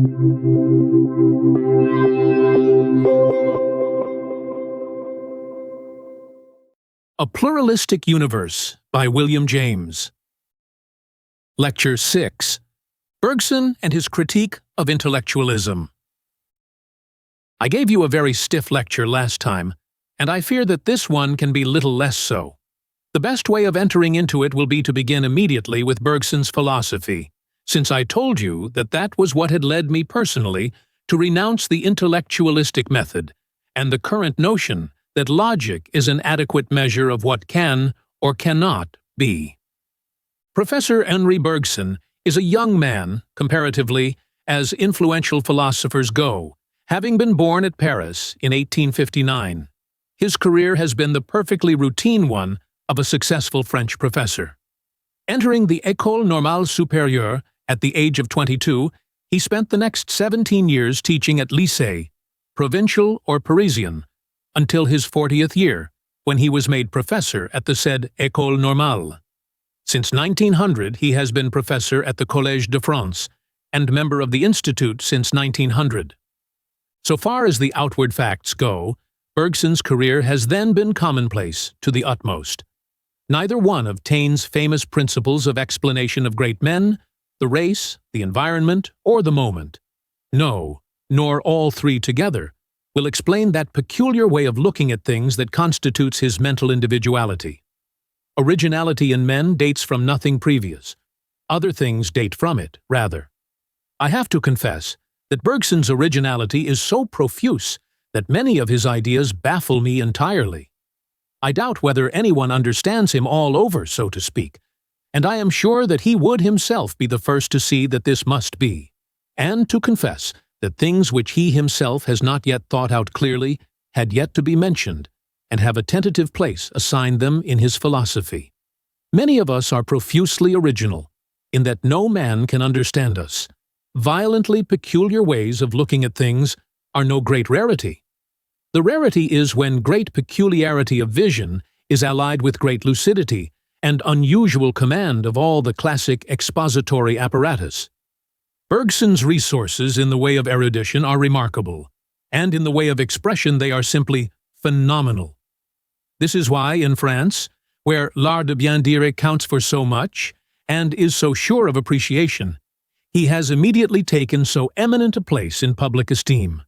A Pluralistic Universe by William James. Lecture 6. Bergson and his Critique of Intellectualism. I gave you a very stiff lecture last time, and I fear that this one can be little less so. The best way of entering into it will be to begin immediately with Bergson's philosophy, since I told you that that was what had led me personally to renounce the intellectualistic method and the current notion that logic is an adequate measure of what can or cannot be. Professor Henri Bergson is a young man, comparatively, as influential philosophers go, having been born at Paris in 1859. His career has been the perfectly routine one of a successful French professor. Entering the École Normale Supérieure at the age of 22, he spent the next 17 years teaching at lycée, provincial or Parisian, until his 40th year, when he was made professor at the said École Normale. Since 1900, he has been professor at the Collège de France and member of the Institute since 1900. So far as the outward facts go, Bergson's career has then been commonplace to the utmost. Neither one of Taine's famous principles of explanation of great men, the race, the environment, or the moment. No, nor all three together, will explain that peculiar way of looking at things that constitutes his mental individuality. Originality in men dates from nothing previous. Other things date from it, rather. I have to confess that Bergson's originality is so profuse that many of his ideas baffle me entirely. I doubt whether anyone understands him all over, so to speak, and I am sure that he would himself be the first to see that this must be, and to confess that things which he himself has not yet thought out clearly had yet to be mentioned, and have a tentative place assigned them in his philosophy. Many of us are profusely original, in that no man can understand us. Violently peculiar ways of looking at things are no great rarity. The rarity is when great peculiarity of vision is allied with great lucidity and unusual command of all the classic expository apparatus. Bergson's resources in the way of erudition are remarkable, and in the way of expression they are simply phenomenal. This is why, in France, where l'art de bien dire counts for so much, and is so sure of appreciation, he has immediately taken so eminent a place in public esteem.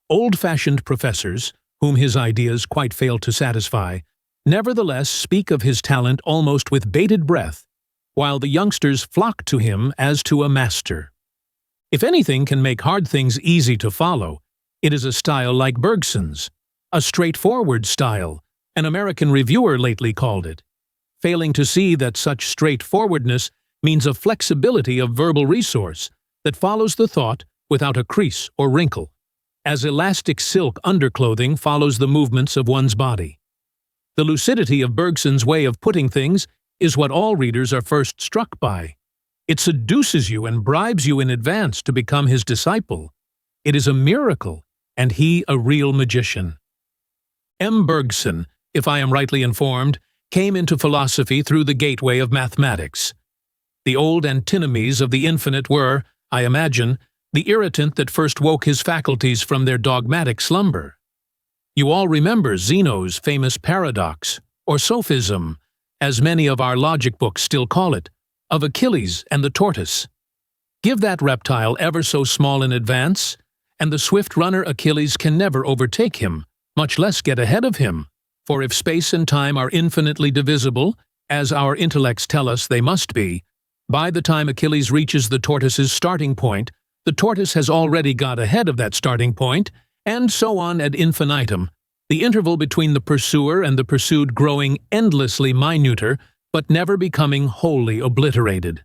Old-fashioned professors, whom his ideas quite fail to satisfy, nevertheless speak of his talent almost with bated breath, while the youngsters flock to him as to a master. If anything can make hard things easy to follow, it is a style like Bergson's, a straightforward style, an American reviewer lately called it, failing to see that such straightforwardness means a flexibility of verbal resource that follows the thought without a crease or wrinkle, as elastic silk underclothing follows the movements of one's body. The lucidity of Bergson's way of putting things is what all readers are first struck by. It seduces you and bribes you in advance to become his disciple. It is a miracle, and he a real magician. M. Bergson, if I am rightly informed, came into philosophy through the gateway of mathematics. The old antinomies of the infinite were, I imagine, the irritant that first woke his faculties from their dogmatic slumber. You all remember Zeno's famous paradox, or sophism, as many of our logic books still call it, of Achilles and the tortoise. Give that reptile ever so small in advance, and the swift runner Achilles can never overtake him, much less get ahead of him, for if space and time are infinitely divisible, as our intellects tell us they must be, by the time Achilles reaches the tortoise's starting point, the tortoise has already got ahead of that starting point, and so on ad infinitum, the interval between the pursuer and the pursued growing endlessly minuter, but never becoming wholly obliterated.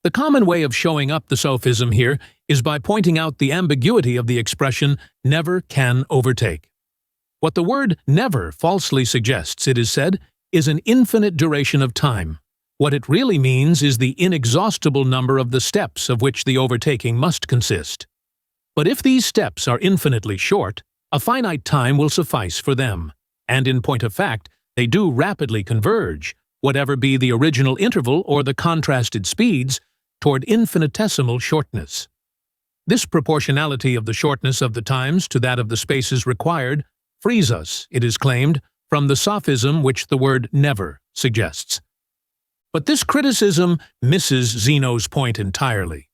The common way of showing up the sophism here is by pointing out the ambiguity of the expression never can overtake. What the word never falsely suggests, it is said, is an infinite duration of time. What it really means is the inexhaustible number of the steps of which the overtaking must consist. But if these steps are infinitely short, a finite time will suffice for them, and in point of fact, they do rapidly converge, whatever be the original interval or the contrasted speeds, toward infinitesimal shortness. This proportionality of the shortness of the times to that of the spaces required frees us, it is claimed, from the sophism which the word never suggests. But this criticism misses Zeno's point entirely.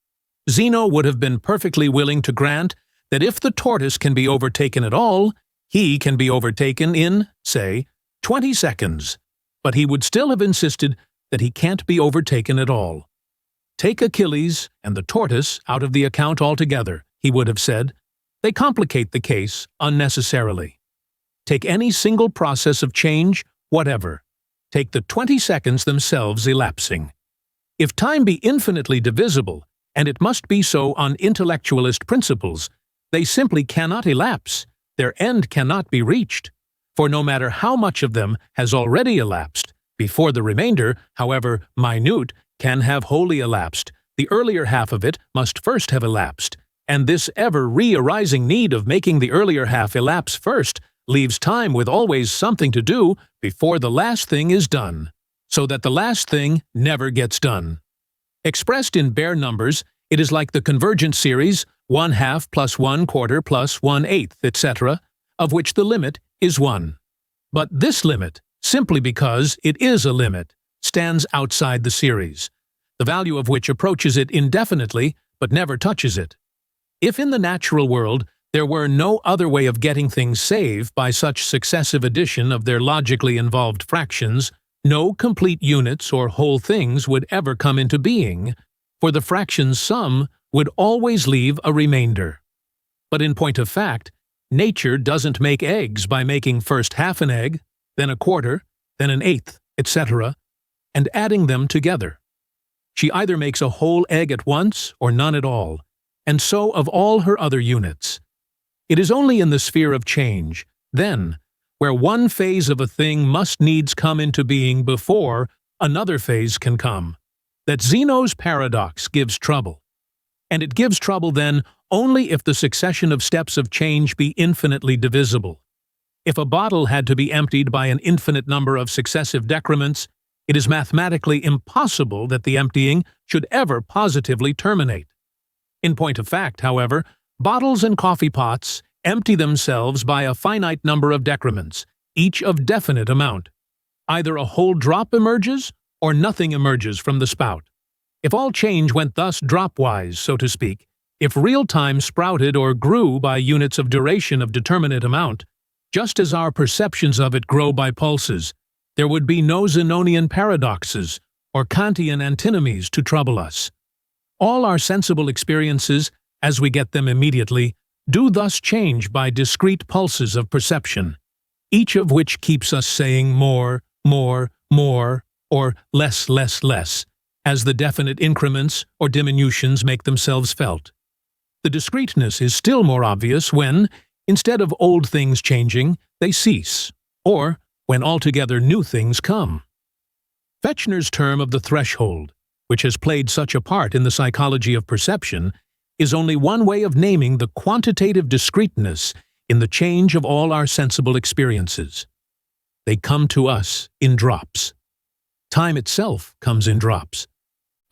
Zeno would have been perfectly willing to grant that if the tortoise can be overtaken at all, he can be overtaken in, say, 20 seconds, but he would still have insisted that he can't be overtaken at all. Take Achilles and the tortoise out of the account altogether, he would have said. They complicate the case unnecessarily. Take any single process of change, whatever. Take the 20 seconds themselves elapsing. If time be infinitely divisible, and it must be so on intellectualist principles, they simply cannot elapse, their end cannot be reached, for no matter how much of them has already elapsed, before the remainder, however minute, can have wholly elapsed, the earlier half of it must first have elapsed, and this ever re-arising need of making the earlier half elapse first leaves time with always something to do before the last thing is done, so that the last thing never gets done. Expressed in bare numbers, it is like the convergent series 1/2 plus 1/4 plus 1/8, etc., of which the limit is 1. But this limit, simply because it is a limit, stands outside the series, the value of which approaches it indefinitely but never touches it. If in the natural world there were no other way of getting things save by such successive addition of their logically involved fractions, no complete units or whole things would ever come into being, for the fraction's sum would always leave a remainder. But in point of fact, nature doesn't make eggs by making first half an egg, then a quarter, then an eighth, etc., and adding them together. She either makes a whole egg at once or none at all, and so of all her other units. It is only in the sphere of change, then, where one phase of a thing must needs come into being before another phase can come, that Zeno's paradox gives trouble. And it gives trouble then only if the succession of steps of change be infinitely divisible. If a bottle had to be emptied by an infinite number of successive decrements, it is mathematically impossible that the emptying should ever positively terminate. In point of fact, however, bottles and coffee pots empty themselves by a finite number of decrements, each of definite amount. Either a whole drop emerges, or nothing emerges from the spout. If all change went thus drop-wise, so to speak, if real time sprouted or grew by units of duration of determinate amount, just as our perceptions of it grow by pulses, there would be no Zenonian paradoxes or Kantian antinomies to trouble us. All our sensible experiences, as we get them immediately, do thus change by discrete pulses of perception, each of which keeps us saying more, more, more, or less, less, less, as the definite increments or diminutions make themselves felt. The discreteness is still more obvious when, instead of old things changing, they cease, or when altogether new things come. Fechner's term of the threshold, which has played such a part in the psychology of perception, is only one way of naming the quantitative discreteness in the change of all our sensible experiences. They come to us in drops. Time itself comes in drops.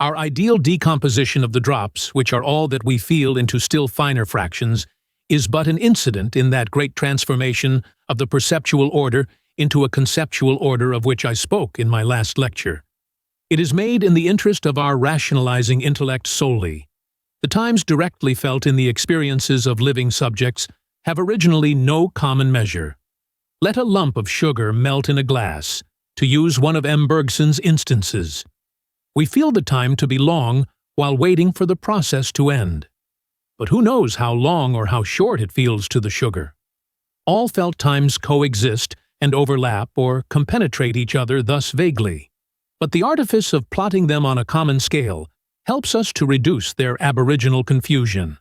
Our ideal decomposition of the drops, which are all that we feel into still finer fractions, is but an incident in that great transformation of the perceptual order into a conceptual order of which I spoke in my last lecture. It is made in the interest of our rationalizing intellect solely. The times directly felt in the experiences of living subjects have originally no common measure. Let a lump of sugar melt in a glass, to use one of M. Bergson's instances. We feel the time to be long while waiting for the process to end. But who knows how long or how short it feels to the sugar? All felt times coexist and overlap or compenetrate each other thus vaguely. But the artifice of plotting them on a common scale helps us to reduce their aboriginal confusion.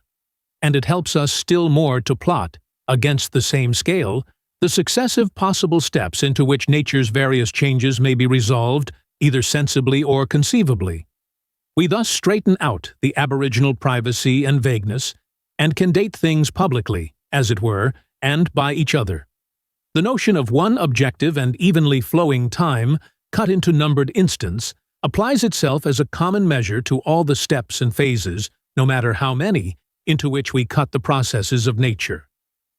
And it helps us still more to plot, against the same scale, the successive possible steps into which nature's various changes may be resolved, either sensibly or conceivably. We thus straighten out the aboriginal privacy and vagueness, and can date things publicly, as it were, and by each other. The notion of one objective and evenly flowing time, cut into numbered instants, applies itself as a common measure to all the steps and phases, no matter how many, into which we cut the processes of nature.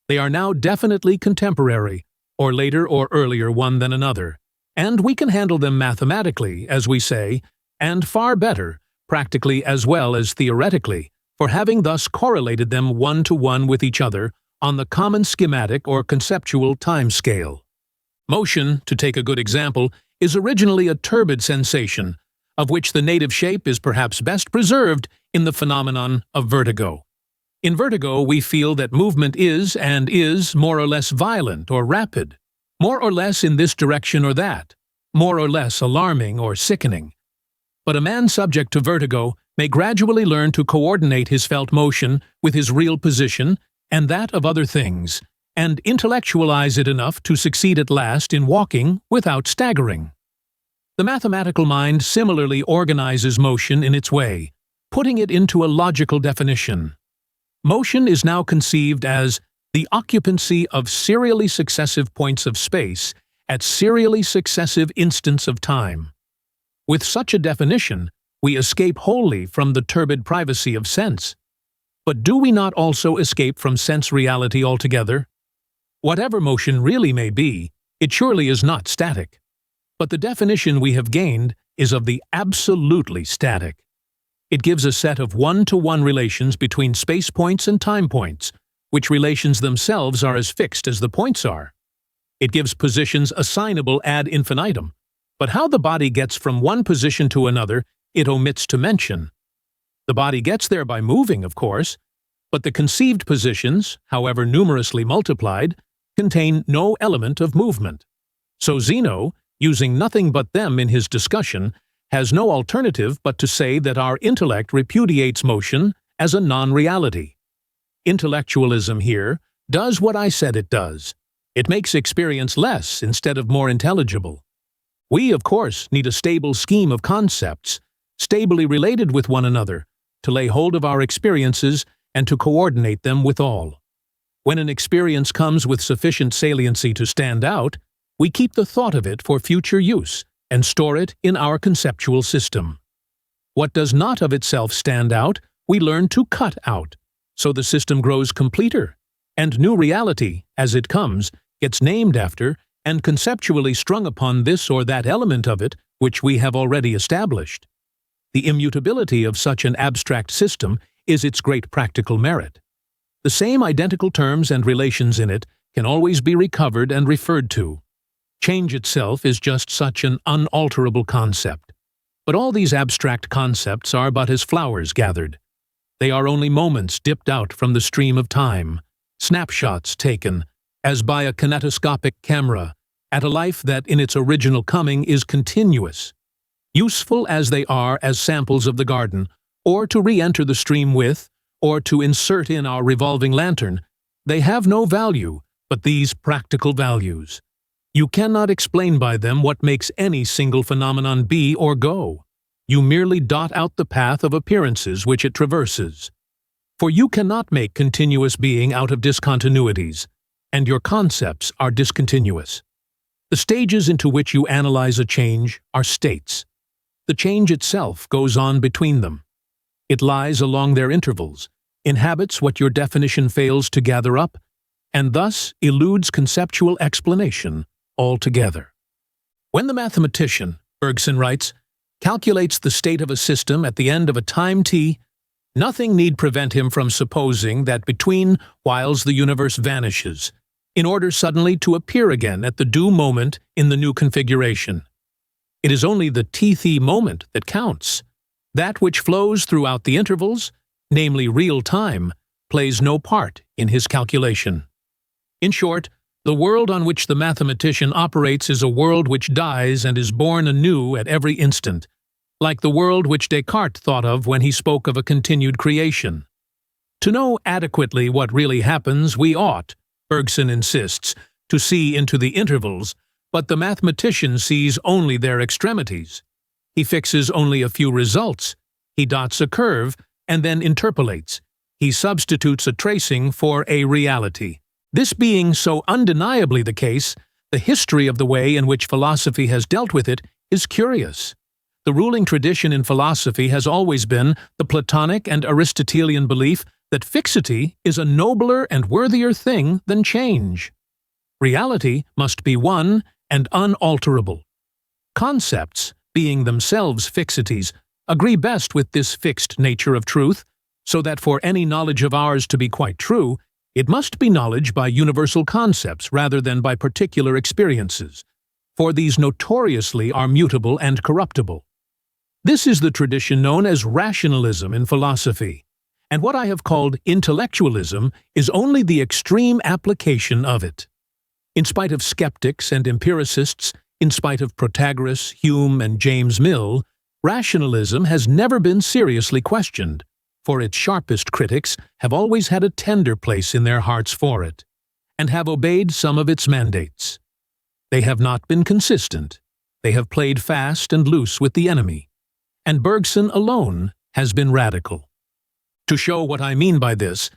They are now definitely contemporary, or later or earlier one than another, and we can handle them mathematically, as we say, and far better, practically as well as theoretically, for having thus correlated them one-to-one with each other on the common schematic or conceptual time scale. Motion, to take a good example, is originally a turbid sensation, of which the native shape is perhaps best preserved in the phenomenon of vertigo. In vertigo, we feel that movement is more or less violent or rapid, more or less in this direction or that, more or less alarming or sickening. But a man subject to vertigo may gradually learn to coordinate his felt motion with his real position and that of other things, and intellectualize it enough to succeed at last in walking without staggering. The mathematical mind similarly organizes motion in its way, putting it into a logical definition. Motion is now conceived as the occupancy of serially successive points of space at serially successive instants of time. With such a definition, we escape wholly from the turbid privacy of sense. But do we not also escape from sense reality altogether? Whatever motion really may be, it surely is not static. But the definition we have gained is of the absolutely static. It gives a set of one-to-one relations between space points and time points, which relations themselves are as fixed as the points are. It gives positions assignable ad infinitum, but how the body gets from one position to another it omits to mention. The body gets there by moving, of course, but the conceived positions, however numerously multiplied, contain no element of movement. So Zeno, using nothing but them in his discussion, has no alternative but to say that our intellect repudiates motion as a non-reality. Intellectualism here does what I said it does. It makes experience less instead of more intelligible. We, of course, need a stable scheme of concepts, stably related with one another, to lay hold of our experiences and to coordinate them with all. When an experience comes with sufficient saliency to stand out, we keep the thought of it for future use and store it in our conceptual system. What does not of itself stand out, we learn to cut out, so the system grows completer, and new reality, as it comes, gets named after and conceptually strung upon this or that element of it which we have already established. The immutability of such an abstract system is its great practical merit. The same identical terms and relations in it can always be recovered and referred to. Change itself is just such an unalterable concept. But all these abstract concepts are but as flowers gathered. They are only moments dipped out from the stream of time, snapshots taken, as by a kinetoscopic camera, at a life that in its original coming is continuous. Useful as they are as samples of the garden, or to re-enter the stream with, or to insert in our revolving lantern, they have no value but these practical values. You cannot explain by them what makes any single phenomenon be or go. You merely dot out the path of appearances which it traverses. For you cannot make continuous being out of discontinuities, and your concepts are discontinuous. The stages into which you analyze a change are states. The change itself goes on between them. It lies along their intervals, inhabits what your definition fails to gather up, and thus eludes conceptual explanation altogether. When the mathematician, Bergson writes, calculates the state of a system at the end of a time t, nothing need prevent him from supposing that between whiles the universe vanishes, in order suddenly to appear again at the due moment in the new configuration. It is only the t-the moment that counts. That which flows throughout the intervals, namely real time, plays no part in his calculation. In short, the world on which the mathematician operates is a world which dies and is born anew at every instant, like the world which Descartes thought of when he spoke of a continued creation. To know adequately what really happens, we ought, Bergson insists, to see into the intervals, but the mathematician sees only their extremities. He fixes only a few results. He dots a curve and then interpolates. He substitutes a tracing for a reality. This being so undeniably the case, the history of the way in which philosophy has dealt with it is curious. The ruling tradition in philosophy has always been the Platonic and Aristotelian belief that fixity is a nobler and worthier thing than change. Reality must be one and unalterable. Concepts, being themselves fixities, agree best with this fixed nature of truth, so that for any knowledge of ours to be quite true, it must be knowledge by universal concepts rather than by particular experiences, for these notoriously are mutable and corruptible. This is the tradition known as rationalism in philosophy, and what I have called intellectualism is only the extreme application of it. In spite of skeptics and empiricists, in spite of Protagoras, Hume, and James Mill, rationalism has never been seriously questioned, for its sharpest critics have always had a tender place in their hearts for it, and have obeyed some of its mandates. They have not been consistent. They have played fast and loose with the enemy, and Bergson alone has been radical. To show what I mean by this,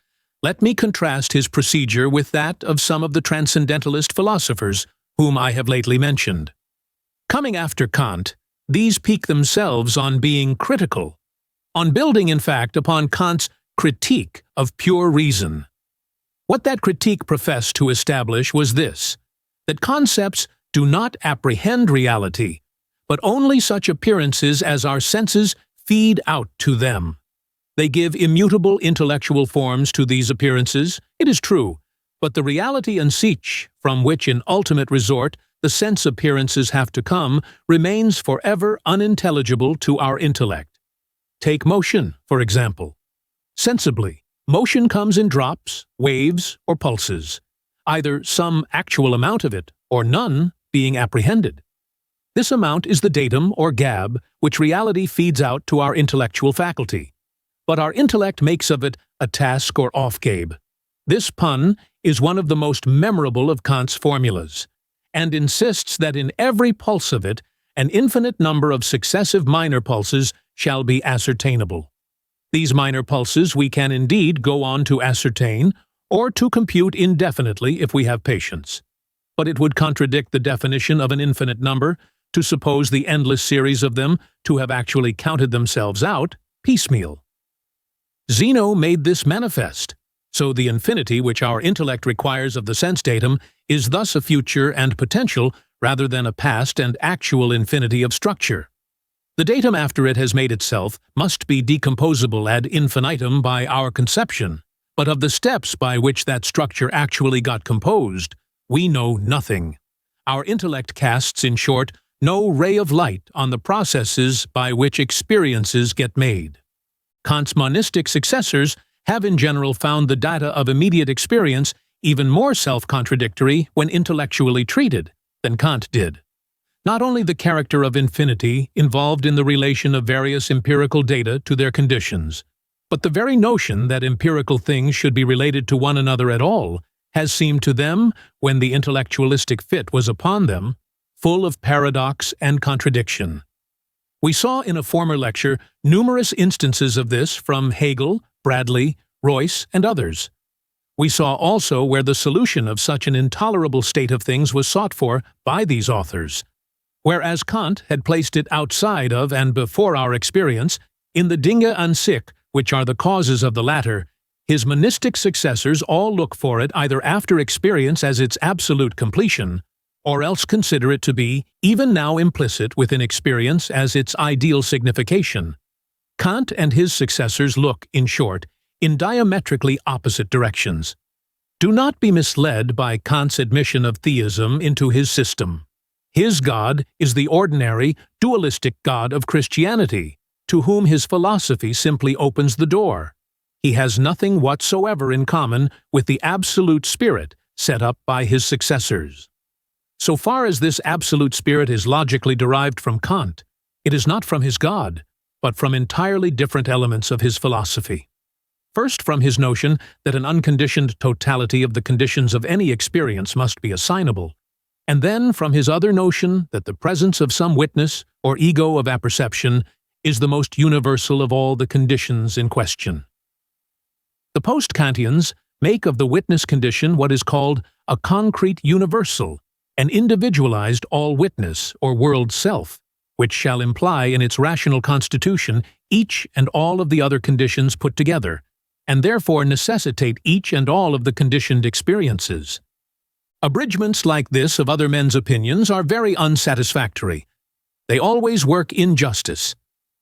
let me contrast his procedure with that of some of the transcendentalist philosophers whom I have lately mentioned. Coming after Kant, these pique themselves on being critical, on building, in fact, upon Kant's critique of pure reason. What that critique professed to establish was this, that concepts do not apprehend reality, but only such appearances as our senses feed out to them. They give immutable intellectual forms to these appearances, it is true, but the reality in sich, from which in ultimate resort the sense appearances have to come, remains forever unintelligible to our intellect. Take motion, for example. Sensibly, motion comes in drops, waves, or pulses, either some actual amount of it or none being apprehended. This amount is the datum or gab which reality feeds out to our intellectual faculty, but our intellect makes of it a task or off-gabe. This pun is one of the most memorable of Kant's formulas, and insists that in every pulse of it, an infinite number of successive minor pulses shall be ascertainable. These minor pulses we can indeed go on to ascertain, or to compute indefinitely if we have patience. But it would contradict the definition of an infinite number to suppose the endless series of them to have actually counted themselves out piecemeal. Zeno made this manifest, so the infinity which our intellect requires of the sense datum is thus a future and potential rather than a past and actual infinity of structure. The datum after it has made itself must be decomposable ad infinitum by our conception, but of the steps by which that structure actually got composed, we know nothing. Our intellect casts, in short, no ray of light on the processes by which experiences get made. Kant's monistic successors have in general found the data of immediate experience even more self-contradictory when intellectually treated than Kant did. Not only the character of infinity involved in the relation of various empirical data to their conditions, but the very notion that empirical things should be related to one another at all has seemed to them, when the intellectualistic fit was upon them, full of paradox and contradiction. We saw in a former lecture numerous instances of this from Hegel, Bradley, Royce, and others. We saw also where the solution of such an intolerable state of things was sought for by these authors, whereas Kant had placed it outside of and before our experience, in the Dinge an sich, which are the causes of the latter, his monistic successors all look for it either after experience as its absolute completion, or else consider it to be, even now implicit within experience, as its ideal signification. Kant and his successors look, in short, in diametrically opposite directions. Do not be misled by Kant's admission of theism into his system. His God is the ordinary, dualistic God of Christianity, to whom his philosophy simply opens the door. He has nothing whatsoever in common with the absolute spirit set up by his successors. So far as this absolute spirit is logically derived from Kant, it is not from his God, but from entirely different elements of his philosophy. First, from his notion that an unconditioned totality of the conditions of any experience must be assignable, and then from his other notion that the presence of some witness or ego of apperception is the most universal of all the conditions in question. The post-Kantians make of the witness condition what is called a concrete universal, an individualized all-witness or world self, which shall imply in its rational constitution each and all of the other conditions put together, and therefore necessitate each and all of the conditioned experiences. Abridgments like this of other men's opinions are very unsatisfactory. They always work injustice.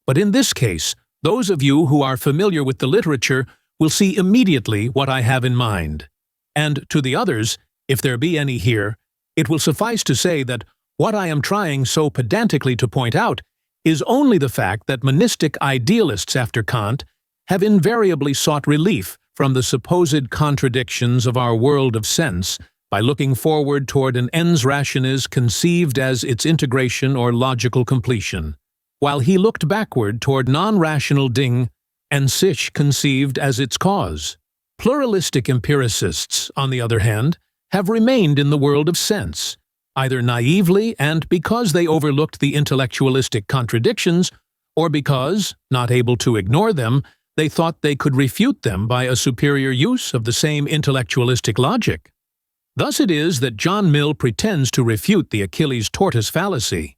But in this case, those of you who are familiar with the literature will see immediately what I have in mind. And to the others, if there be any here, it will suffice to say that what I am trying so pedantically to point out is only the fact that monistic idealists after Kant have invariably sought relief from the supposed contradictions of our world of sense by looking forward toward an ens rationis conceived as its integration or logical completion, while he looked backward toward non-rational Ding and sich conceived as its cause. Pluralistic empiricists, on the other hand, have remained in the world of sense, either naively and because they overlooked the intellectualistic contradictions, or because, not able to ignore them, they thought they could refute them by a superior use of the same intellectualistic logic. Thus it is that John Mill pretends to refute the Achilles tortoise fallacy.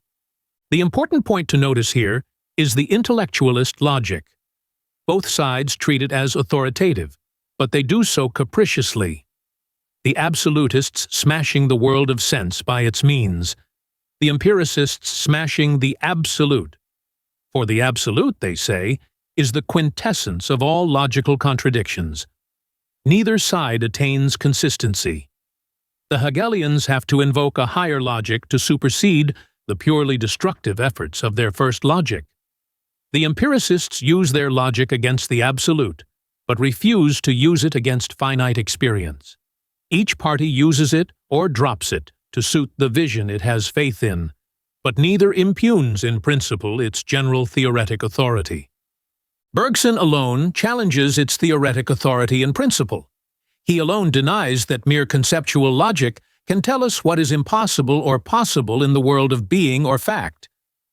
The important point to notice here is the intellectualist logic. Both sides treat it as authoritative, but they do so capriciously. The absolutists smashing the world of sense by its means, the empiricists smashing the absolute. For the absolute, they say, is the quintessence of all logical contradictions. Neither side attains consistency. The Hegelians have to invoke a higher logic to supersede the purely destructive efforts of their first logic. The empiricists use their logic against the absolute, but refuse to use it against finite experience. Each party uses it or drops it to suit the vision it has faith in, but neither impugns in principle its general theoretic authority. Bergson alone challenges its theoretic authority in principle. He alone denies that mere conceptual logic can tell us what is impossible or possible in the world of being or fact,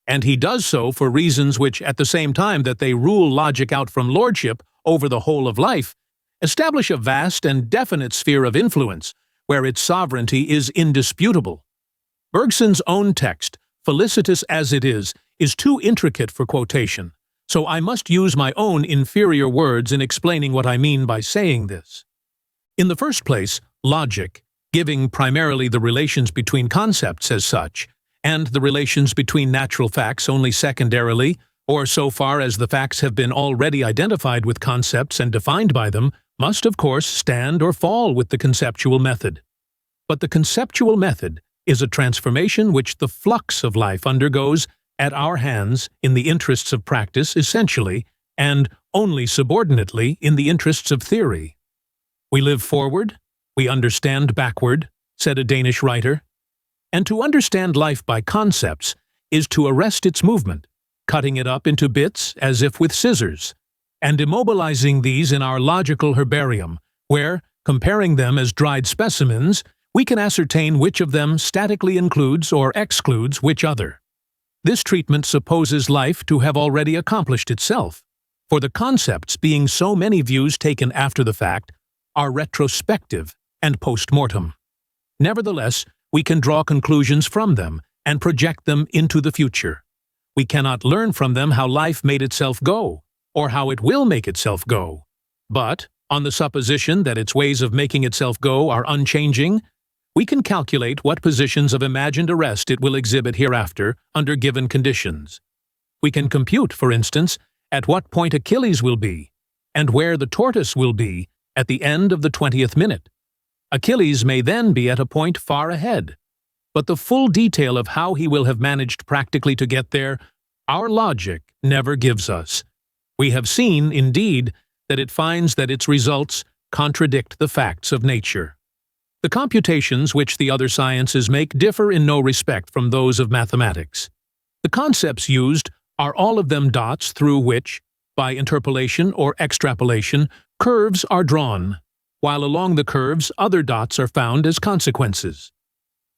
and he does so for reasons which, at the same time that they rule logic out from lordship over the whole of life, establish a vast and definite sphere of influence where its sovereignty is indisputable. Bergson's own text, felicitous as it is too intricate for quotation, so I must use my own inferior words in explaining what I mean by saying this. In the first place, logic, giving primarily the relations between concepts as such, and the relations between natural facts only secondarily, or so far as the facts have been already identified with concepts and defined by them, must of course stand or fall with the conceptual method. But the conceptual method is a transformation which the flux of life undergoes at our hands in the interests of practice essentially, and only subordinately in the interests of theory. We live forward, we understand backward, said a Danish writer. And to understand life by concepts is to arrest its movement, cutting it up into bits as if with scissors, and immobilizing these in our logical herbarium, where, comparing them as dried specimens, we can ascertain which of them statically includes or excludes which other. This treatment supposes life to have already accomplished itself, for the concepts, being so many views taken after the fact, are retrospective and post-mortem. Nevertheless, we can draw conclusions from them and project them into the future. We cannot learn from them how life made itself go, or how it will make itself go. But, on the supposition that its ways of making itself go are unchanging, we can calculate what positions of imagined arrest it will exhibit hereafter under given conditions. We can compute, for instance, at what point Achilles will be, and where the tortoise will be at the end of the 20th minute. Achilles may then be at a point far ahead, but the full detail of how he will have managed practically to get there, our logic never gives us. We have seen, indeed, that it finds that its results contradict the facts of nature. The computations which the other sciences make differ in no respect from those of mathematics. The concepts used are all of them dots through which, by interpolation or extrapolation, curves are drawn, while along the curves other dots are found as consequences.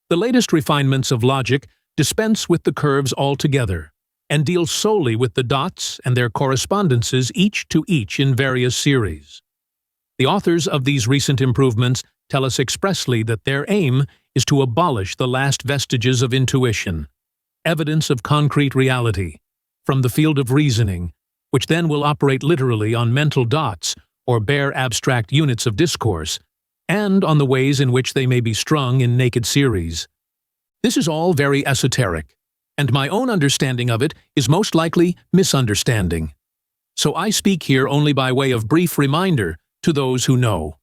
The latest refinements of logic dispense with the curves altogether, and deal solely with the dots and their correspondences each to each in various series. The authors of these recent improvements tell us expressly that their aim is to abolish the last vestiges of intuition, evidence of concrete reality, from the field of reasoning, which then will operate literally on mental dots or bare abstract units of discourse, and on the ways in which they may be strung in naked series. This is all very esoteric, and my own understanding of it is most likely misunderstanding. So I speak here only by way of brief reminder to those who know.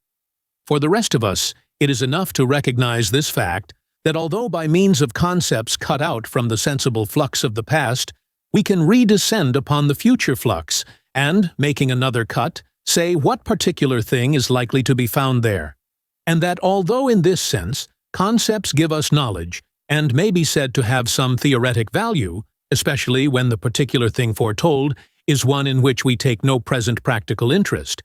For the rest of us, it is enough to recognize this fact that although by means of concepts cut out from the sensible flux of the past, we can redescend upon the future flux and, making another cut, say what particular thing is likely to be found there. And that although in this sense, concepts give us knowledge and may be said to have some theoretic value, especially when the particular thing foretold is one in which we take no present practical interest,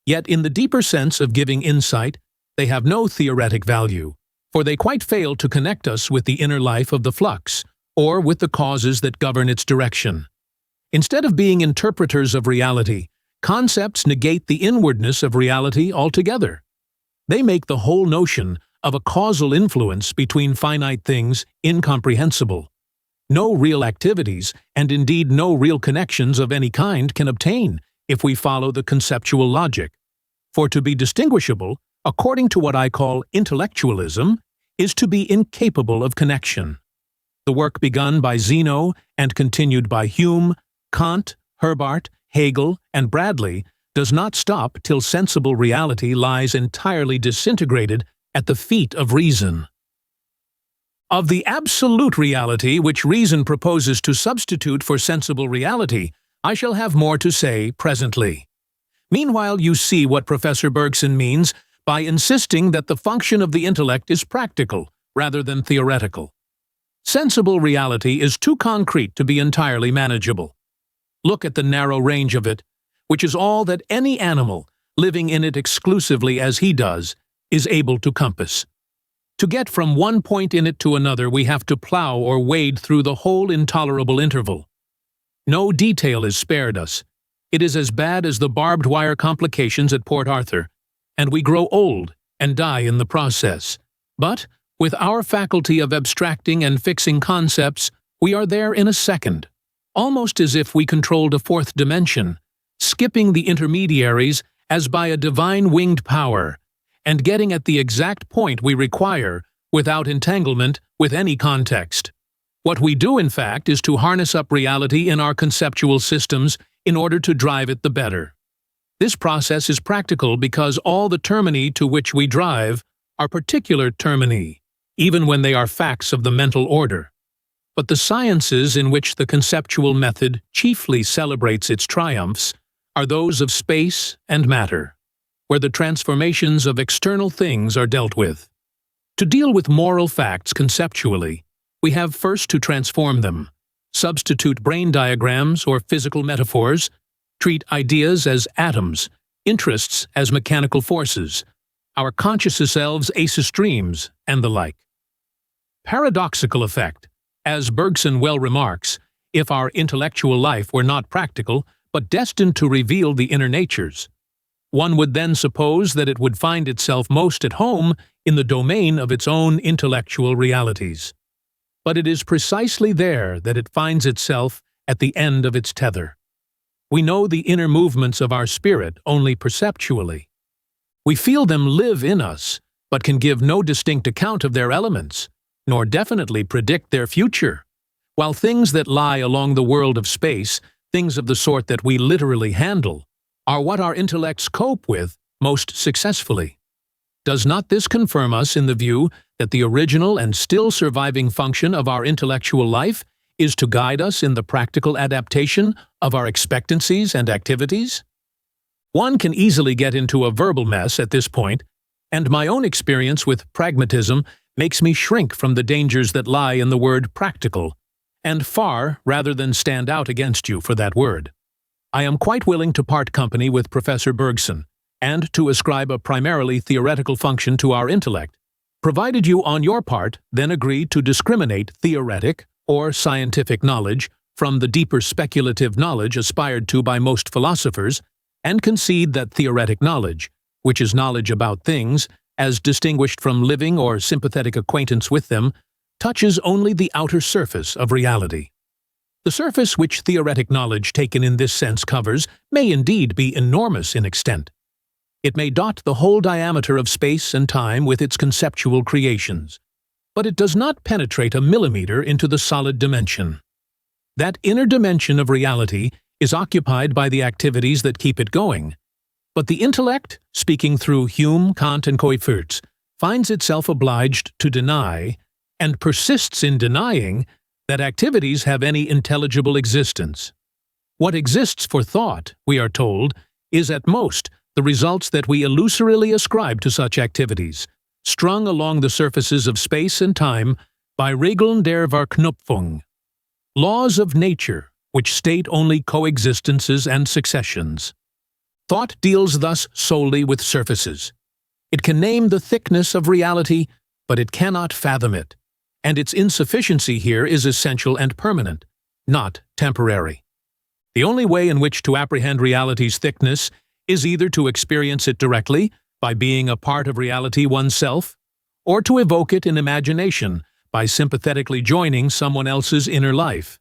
yet in the deeper sense of giving insight, they have no theoretic value, for they quite fail to connect us with the inner life of the flux, or with the causes that govern its direction. Instead of being interpreters of reality, concepts negate the inwardness of reality altogether. They make the whole notion of a causal influence between finite things incomprehensible. No real activities, and indeed no real connections of any kind, can obtain if we follow the conceptual logic. For to be distinguishable, according to what I call intellectualism, is to be incapable of connection. The work begun by Zeno and continued by Hume, Kant, Herbart, Hegel, and Bradley does not stop till sensible reality lies entirely disintegrated at the feet of reason. Of the absolute reality which reason proposes to substitute for sensible reality, I shall have more to say presently. Meanwhile, you see what Professor Bergson means by insisting that the function of the intellect is practical rather than theoretical. Sensible reality is too concrete to be entirely manageable. Look at the narrow range of it, which is all that any animal, living in it exclusively as he does, is able to compass. To get from one point in it to another, we have to plow or wade through the whole intolerable interval. No detail is spared us. It is as bad as the barbed wire complications at Port Arthur, and we grow old and die in the process. But, with our faculty of abstracting and fixing concepts, we are there in a second, almost as if we controlled a fourth dimension, skipping the intermediaries as by a divine winged power, and getting at the exact point we require without entanglement with any context. What we do, in fact, is to harness up reality in our conceptual systems in order to drive it the better. This process is practical because all the termini to which we drive are particular termini, even when they are facts of the mental order. But the sciences in which the conceptual method chiefly celebrates its triumphs are those of space and matter, where the transformations of external things are dealt with. To deal with moral facts conceptually, we have first to transform them, substitute brain diagrams or physical metaphors, treat ideas as atoms, interests as mechanical forces, our conscious selves as streams, and the like. Paradoxical effect, as Bergson well remarks, if our intellectual life were not practical, but destined to reveal the inner natures. One would then suppose that it would find itself most at home in the domain of its own intellectual realities. But it is precisely there that it finds itself at the end of its tether. We know the inner movements of our spirit only perceptually. We feel them live in us, but can give no distinct account of their elements, nor definitely predict their future, while things that lie along the world of space, things of the sort that we literally handle, are what our intellects cope with most successfully. Does not this confirm us in the view that the original and still surviving function of our intellectual life is to guide us in the practical adaptation of our expectancies and activities? One can easily get into a verbal mess at this point, and my own experience with pragmatism makes me shrink from the dangers that lie in the word practical, and far rather than stand out against you for that word. I am quite willing to part company with Professor Bergson, and to ascribe a primarily theoretical function to our intellect, provided you on your part then agree to discriminate theoretic or scientific knowledge from the deeper speculative knowledge aspired to by most philosophers, and concede that theoretic knowledge, which is knowledge about things, as distinguished from living or sympathetic acquaintance with them, touches only the outer surface of reality. The surface which theoretic knowledge taken in this sense covers may indeed be enormous in extent, It may dot the whole diameter of space and time with its conceptual creations, but it does not penetrate a millimeter into the solid dimension. That inner dimension of reality is occupied by the activities that keep it going, but the intellect, speaking through Hume, Kant, and Coiffurts, finds itself obliged to deny, and persists in denying, that activities have any intelligible existence. What exists for thought, we are told, is at most the results that we illusorily ascribe to such activities, strung along the surfaces of space and time by Regeln der Verknüpfung, laws of nature which state only coexistences and successions. Thought deals thus solely with surfaces. It can name the thickness of reality, but it cannot fathom it, and its insufficiency here is essential and permanent, not temporary. The only way in which to apprehend reality's thickness is either to experience it directly, by being a part of reality oneself, or to evoke it in imagination, by sympathetically joining someone else's inner life.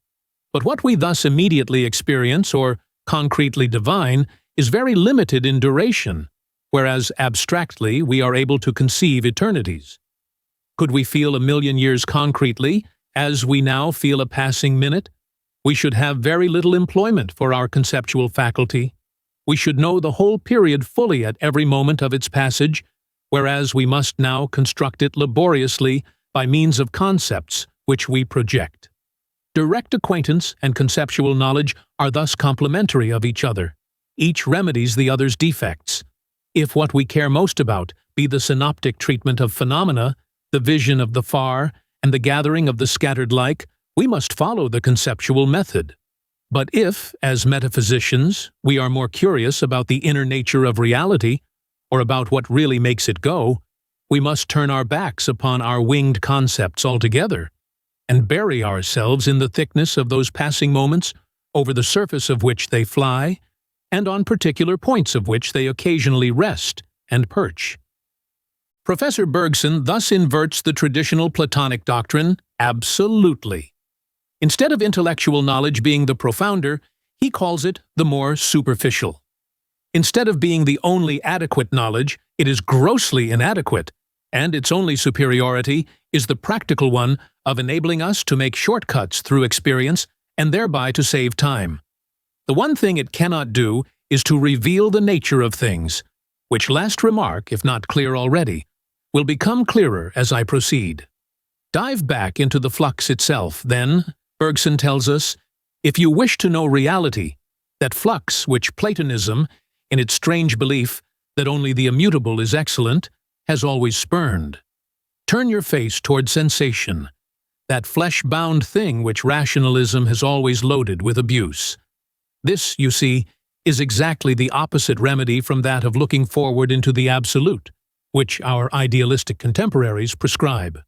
But what we thus immediately experience or concretely divine is very limited in duration, whereas abstractly we are able to conceive eternities. Could we feel 1,000,000 years concretely, as we now feel a passing minute? We should have very little employment for our conceptual faculty. We should know the whole period fully at every moment of its passage, whereas we must now construct it laboriously by means of concepts which we project. Direct acquaintance and conceptual knowledge are thus complementary of each other. Each remedies the other's defects. If what we care most about be the synoptic treatment of phenomena, the vision of the far, and the gathering of the scattered like, we must follow the conceptual method. But if, as metaphysicians, we are more curious about the inner nature of reality, or about what really makes it go, we must turn our backs upon our winged concepts altogether, and bury ourselves in the thickness of those passing moments, over the surface of which they fly, and on particular points of which they occasionally rest and perch. Professor Bergson thus inverts the traditional Platonic doctrine absolutely. Instead of intellectual knowledge being the profounder, he calls it the more superficial. Instead of being the only adequate knowledge, it is grossly inadequate, and its only superiority is the practical one of enabling us to make shortcuts through experience and thereby to save time. The one thing it cannot do is to reveal the nature of things, which last remark, if not clear already, will become clearer as I proceed. Dive back into the flux itself, then, Bergson tells us, if you wish to know reality, that flux which Platonism, in its strange belief that only the immutable is excellent, has always spurned. Turn your face toward sensation, that flesh-bound thing which rationalism has always loaded with abuse. This, you see, is exactly the opposite remedy from that of looking forward into the absolute, which our idealistic contemporaries prescribe.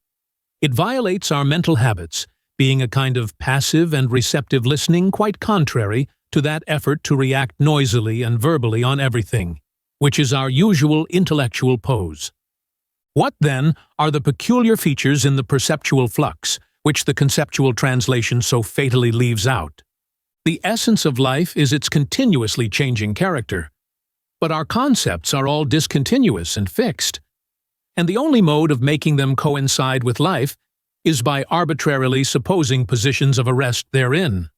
It violates our mental habits, being a kind of passive and receptive listening quite contrary to that effort to react noisily and verbally on everything, which is our usual intellectual pose. What, then, are the peculiar features in the perceptual flux, which the conceptual translation so fatally leaves out? The essence of life is its continuously changing character, but our concepts are all discontinuous and fixed, and the only mode of making them coincide with life is by arbitrarily supposing positions of arrest therein.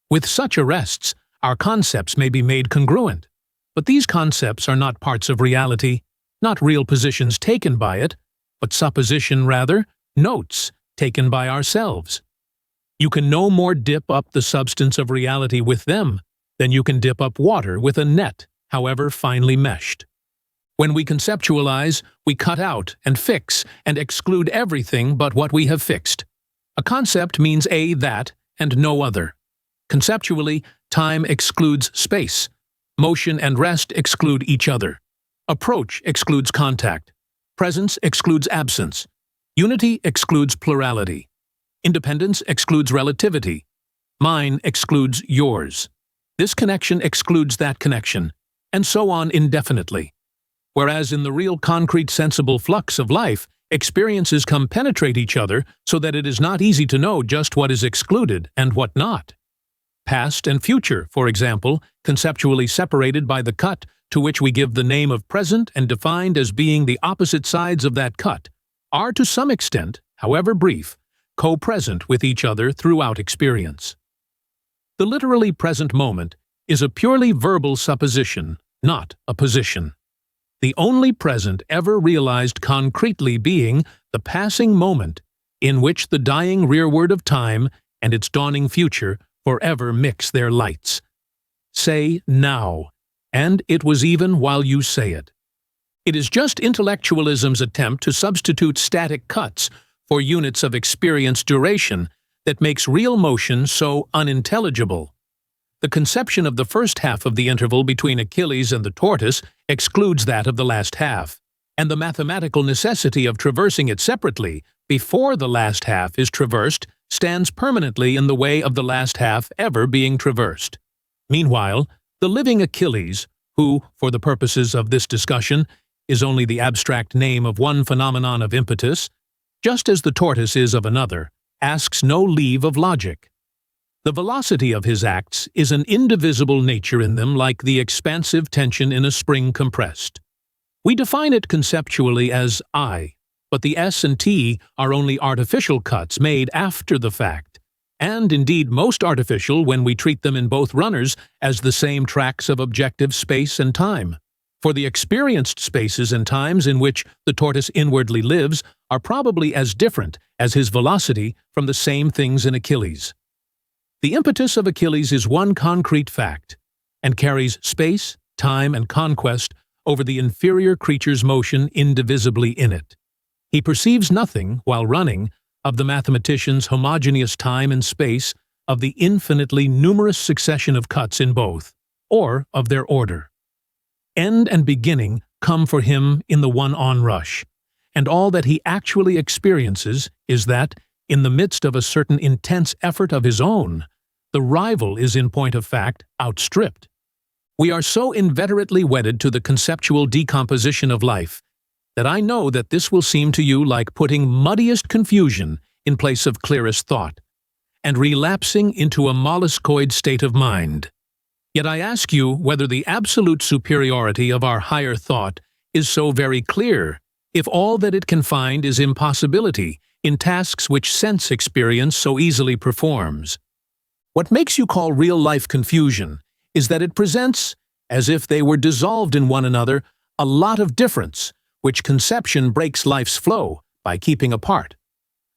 With such arrests, our concepts may be made congruent, but these concepts are not parts of reality, not real positions taken by it, but supposition rather, notes taken by ourselves. You can no more dip up the substance of reality with them than you can dip up water with a net, however finely meshed. When we conceptualize, we cut out and fix and exclude everything but what we have fixed. A concept means that and no other. Conceptually, time excludes space. Motion and rest exclude each other. Approach excludes contact. Presence excludes absence. Unity excludes plurality. Independence excludes relativity. Mine excludes yours. This connection excludes that connection, and so on indefinitely. Whereas in the real concrete sensible flux of life, experiences come penetrate each other so that it is not easy to know just what is excluded and what not. Past and future, for example, conceptually separated by the cut to which we give the name of present and defined as being the opposite sides of that cut, are to some extent, however brief, co-present with each other throughout experience. The literally present moment is a purely verbal supposition, not a position. The only present ever realized concretely being the passing moment in which the dying rearward of time and its dawning future forever mix their lights. Say now, and it was even while you say it. It is just intellectualism's attempt to substitute static cuts for units of experience duration that makes real motion so unintelligible. The conception of the first half of the interval between Achilles and the tortoise excludes that of the last half, and the mathematical necessity of traversing it separately before the last half is traversed stands permanently in the way of the last half ever being traversed. Meanwhile, the living Achilles, who, for the purposes of this discussion, is only the abstract name of one phenomenon of impetus, just as the tortoise is of another, asks no leave of logic. The velocity of his acts is an indivisible nature in them, like the expansive tension in a spring compressed. We define it conceptually as I, but the S and T are only artificial cuts made after the fact, and indeed most artificial when we treat them in both runners as the same tracks of objective space and time. For the experienced spaces and times in which the tortoise inwardly lives are probably as different as his velocity from the same things in Achilles. The impetus of Achilles is one concrete fact, and carries space, time, and conquest over the inferior creature's motion indivisibly in it. He perceives nothing, while running, of the mathematician's homogeneous time and space, of the infinitely numerous succession of cuts in both, or of their order. End and beginning come for him in the one onrush, and all that he actually experiences is that, in the midst of a certain intense effort of his own, the rival is in point of fact outstripped. We are so inveterately wedded to the conceptual decomposition of life that I know that this will seem to you like putting muddiest confusion in place of clearest thought, and relapsing into a molluscoid state of mind. Yet I ask you whether the absolute superiority of our higher thought is so very clear, if all that it can find is impossibility in tasks which sense experience so easily performs. What makes you call real-life confusion is that it presents, as if they were dissolved in one another, a lot of difference, which conception breaks life's flow by keeping apart.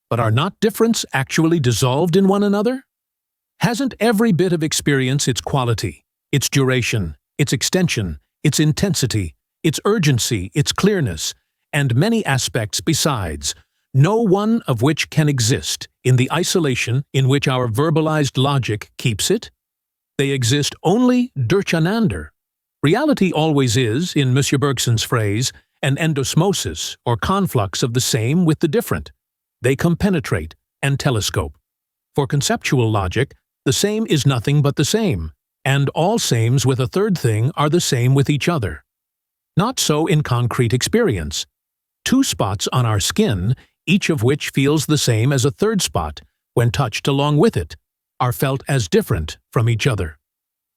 But are not difference actually dissolved in one another? Hasn't every bit of experience its quality, its duration, its extension, its intensity, its urgency, its clearness, and many aspects besides, no one of which can exist in the isolation in which our verbalized logic keeps it? They exist only durchanander. Reality always is, in M. Bergson's phrase, an endosmosis or conflux of the same with the different. They compenetrate and telescope. For conceptual logic, the same is nothing but the same, and all sames with a third thing are the same with each other. Not so in concrete experience. Two spots on our skin, each of which feels the same as a third spot, when touched along with it, are felt as different from each other.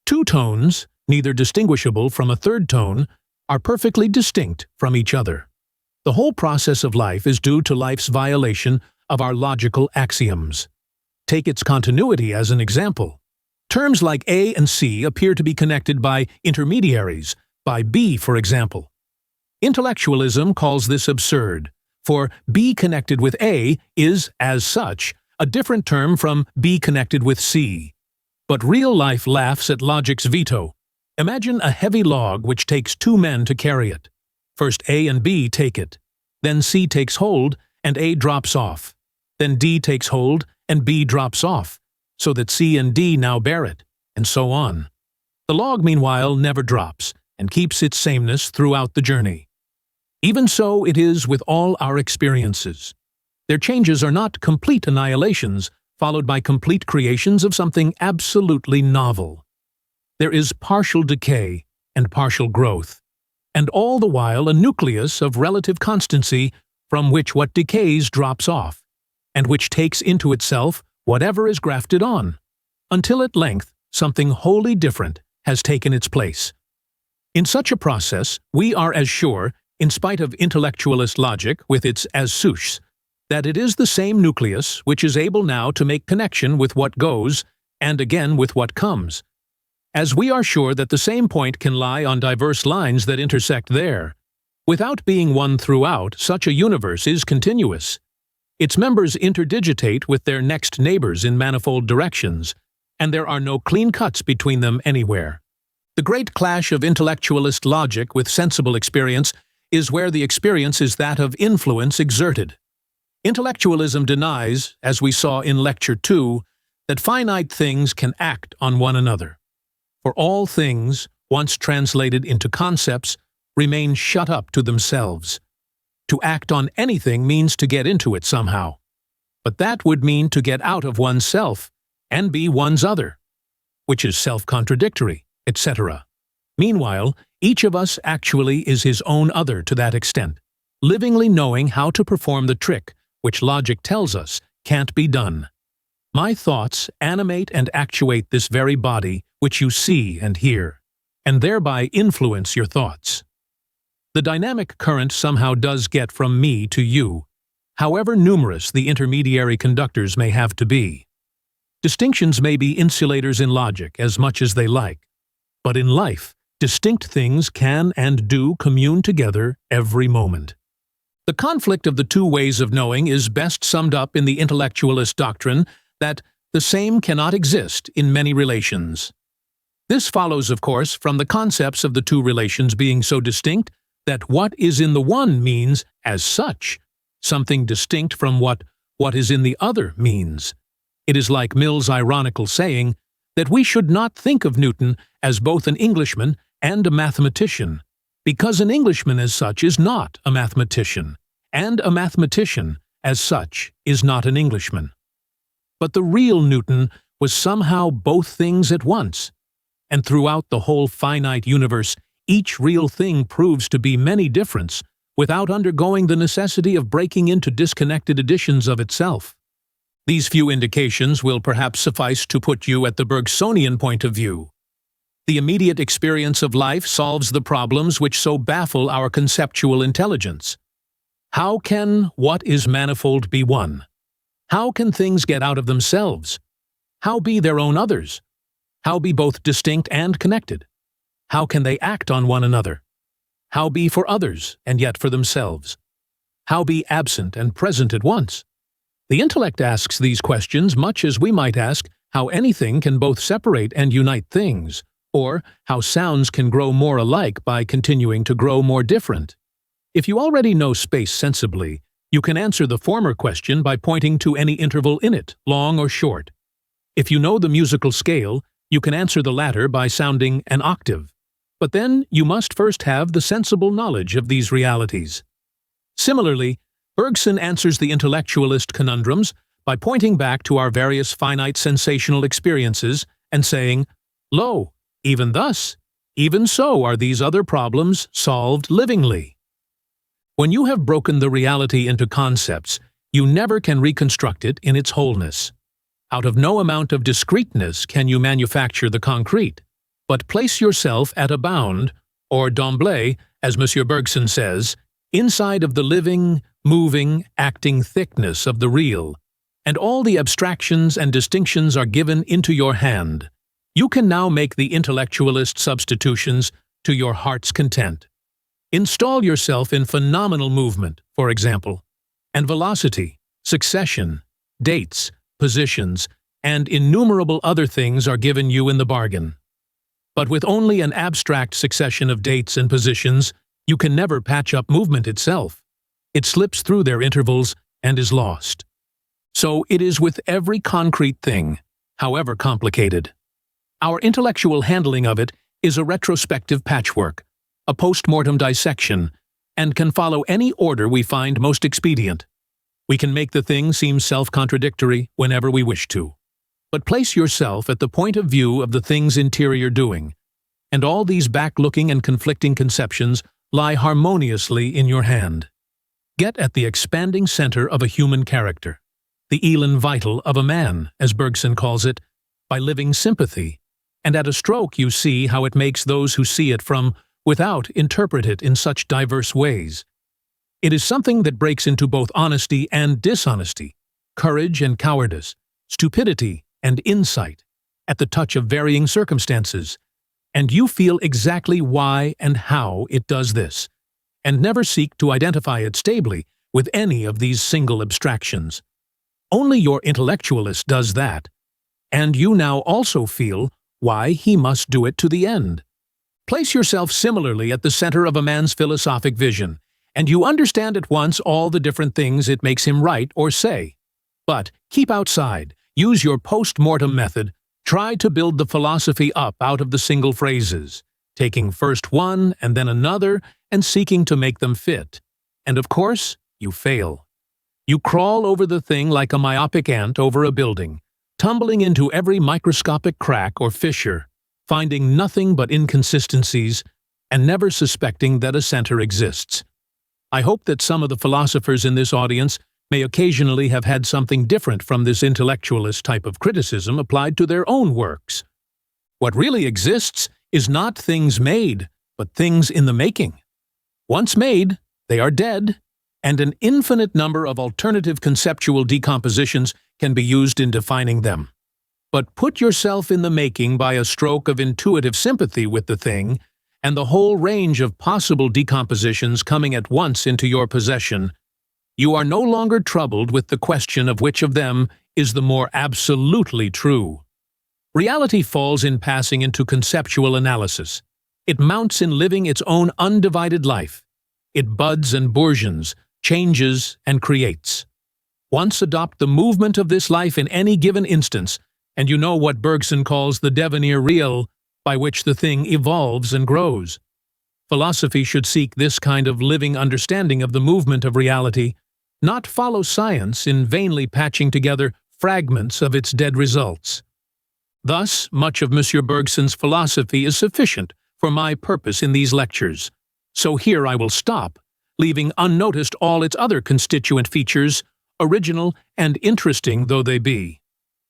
Two tones, neither distinguishable from a third tone, are perfectly distinct from each other. The whole process of life is due to life's violation of our logical axioms. Take its continuity as an example. Terms like A and C appear to be connected by intermediaries, by B, for example. Intellectualism calls this absurd, for B connected with A is, as such, a different term from B connected with C. But real life laughs at logic's veto. Imagine a heavy log which takes two men to carry it. First A and B take it, then C takes hold and A drops off. Then D takes hold and B drops off, so that C and D now bear it, and so on. The log, meanwhile, never drops and keeps its sameness throughout the journey. Even so it is with all our experiences. Their changes are not complete annihilations, followed by complete creations of something absolutely novel. There is partial decay and partial growth, and all the while a nucleus of relative constancy from which what decays drops off, and which takes into itself whatever is grafted on, until at length something wholly different has taken its place. In such a process, we are as sure, in spite of intellectualist logic with its as souches, that it is the same nucleus which is able now to make connection with what goes, and again with what comes, as we are sure that the same point can lie on diverse lines that intersect there. Without being one throughout, such a universe is continuous. Its members interdigitate with their next neighbors in manifold directions, and there are no clean cuts between them anywhere. The great clash of intellectualist logic with sensible experience is where the experience is that of influence exerted. Intellectualism denies, as we saw in Lecture 2, that finite things can act on one another. For all things, once translated into concepts, remain shut up to themselves. To act on anything means to get into it somehow. But that would mean to get out of oneself and be one's other, which is self-contradictory, etc. Meanwhile, each of us actually is his own other to that extent, livingly knowing how to perform the trick which logic tells us can't be done. My thoughts animate and actuate this very body which you see and hear, and thereby influence your thoughts. The dynamic current somehow does get from me to you, however numerous the intermediary conductors may have to be. Distinctions may be insulators in logic as much as they like, but in life, distinct things can and do commune together every moment. The conflict of the two ways of knowing is best summed up in the intellectualist doctrine that the same cannot exist in many relations. This follows, of course, from the concepts of the two relations being so distinct that what is in the one means, as such, something distinct from what is in the other means. It is like Mill's ironical saying that we should not think of Newton as both an Englishman and a mathematician, because an Englishman as such is not a mathematician, and a mathematician as such is not an Englishman. But the real Newton was somehow both things at once, and throughout the whole finite universe, each real thing proves to be many differents, without undergoing the necessity of breaking into disconnected editions of itself. These few indications will perhaps suffice to put you at the Bergsonian point of view. The immediate experience of life solves the problems which so baffle our conceptual intelligence. How can what is manifold be one? How can things get out of themselves? How be their own others? How be both distinct and connected? How can they act on one another? How be for others and yet for themselves? How be absent and present at once? The intellect asks these questions much as we might ask how anything can both separate and unite things, or how sounds can grow more alike by continuing to grow more different. If you already know space sensibly, you can answer the former question by pointing to any interval in it, long or short. If you know the musical scale, you can answer the latter by sounding an octave. But then you must first have the sensible knowledge of these realities. Similarly, Bergson answers the intellectualist conundrums by pointing back to our various finite sensational experiences and saying, "Lo, even thus, even so are these other problems solved livingly." When you have broken the reality into concepts, you never can reconstruct it in its wholeness. Out of no amount of discreteness can you manufacture the concrete, but place yourself at a bound, or d'emblée, as M. Bergson says, inside of the living, moving, acting thickness of the real, and all the abstractions and distinctions are given into your hand. You can now make the intellectualist substitutions to your heart's content. Install yourself in phenomenal movement, for example, and velocity, succession, dates, positions, and innumerable other things are given you in the bargain. But with only an abstract succession of dates and positions, you can never patch up movement itself. It slips through their intervals and is lost. So it is with every concrete thing, however complicated. Our intellectual handling of it is a retrospective patchwork, a post-mortem dissection, and can follow any order we find most expedient. We can make the thing seem self-contradictory whenever we wish to. But place yourself at the point of view of the thing's interior doing, and all these back-looking and conflicting conceptions lie harmoniously in your hand. Get at the expanding center of a human character, the elan vital of a man, as Bergson calls it, by living sympathy, and at a stroke you see how it makes those who see it from without interpret it in such diverse ways. It is something that breaks into both honesty and dishonesty, courage and cowardice, stupidity and insight, at the touch of varying circumstances, and you feel exactly why and how it does this, and never seek to identify it stably with any of these single abstractions. Only your intellectualist does that, and you now also feel why he must do it to the end. Place yourself similarly at the center of a man's philosophic vision, and you understand at once all the different things it makes him write or say. But keep outside, use your post-mortem method, try to build the philosophy up out of the single phrases, taking first one and then another and seeking to make them fit. And of course, you fail. You crawl over the thing like a myopic ant over a building, tumbling into every microscopic crack or fissure, finding nothing but inconsistencies, and never suspecting that a center exists. I hope that some of the philosophers in this audience may occasionally have had something different from this intellectualist type of criticism applied to their own works. What really exists is not things made, but things in the making. Once made, they are dead, and an infinite number of alternative conceptual decompositions can be used in defining them. But put yourself in the making by a stroke of intuitive sympathy with the thing, and the whole range of possible decompositions coming at once into your possession, you are no longer troubled with the question of which of them is the more absolutely true. Reality falls in passing into conceptual analysis. It mounts in living its own undivided life. It buds and bourgeons, changes and creates. Once adopt the movement of this life in any given instance, and you know what Bergson calls the devenir real, by which the thing evolves and grows. Philosophy should seek this kind of living understanding of the movement of reality, not follow science in vainly patching together fragments of its dead results. Thus, much of M. Bergson's philosophy is sufficient for my purpose in these lectures, so here I will stop, leaving unnoticed all its other constituent features, original and interesting though they be.